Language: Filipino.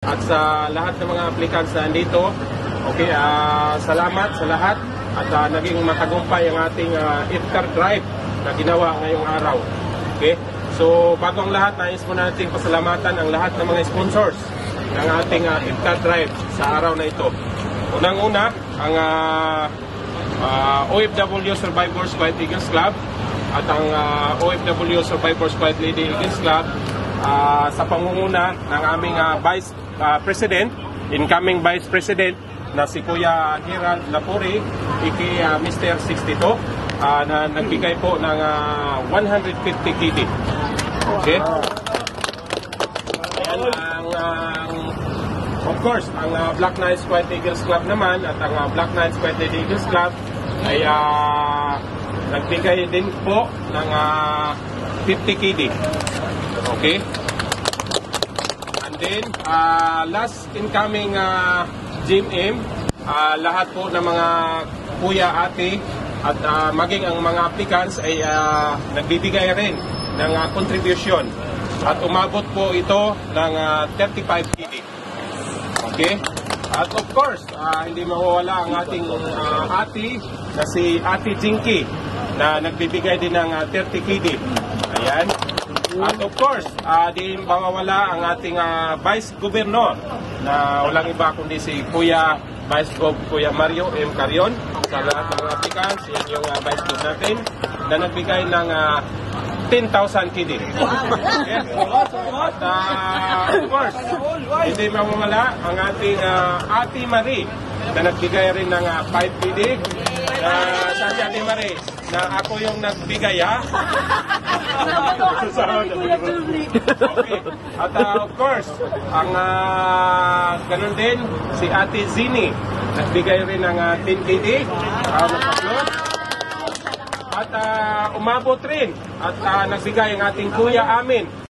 At sa lahat ng mga applicants na andito, okay, salamat sa lahat at naging matagumpay ang ating iftar drive na ginawa ngayong araw. Okay? So, bago ang lahat, nais mo natin pasalamatan ang lahat ng mga sponsors ng ating iftar drive sa araw na ito. Unang-una, ang OFW Survivors White Eagles Club at ang OFW Survivors White Lady Eagles Club sa pangunguna ng aming Vice President, incoming Vice President na si Kuya Gerald Lapuri, Mr. 62, na nagbigay po ng 150 KD. Okay? Ayan, of course, ang Black Knights White Eagles Club naman at ang Black Knights White Lady Eagles Club ay nagbigay din po ng 50 KD. Okay? And then, last incoming GMM, lahat po ng mga kuya, ate, at maging ang mga applicants ay nagbibigay rin ng contribution. At umabot po ito ng 35 KD. Okay? At of course, hindi mawawala ang ating ate na si Ate Jinky na nagbibigay din ng 30 KD. Ayan. At of course, di mawawala ang ating Vice Governor na walang iba kundi si Kuya Vice Gov Kuya Mario M. Carion. Sa lahat ng applicants, yan yung Vice Gov natin na nagbigay ng 10,000 KD. Yes. At of course, hindi mawawala ang ating Ate Marie na nagbigay rin ng 5 KD. Sa Ate Marie, na ako yung nagbigay, ha? Okay. At of course, ang ganun din, si Ate Zini, nagbigay rin ng 10 KD. At umabot rin at nagbigay ang ating Kuya Amin.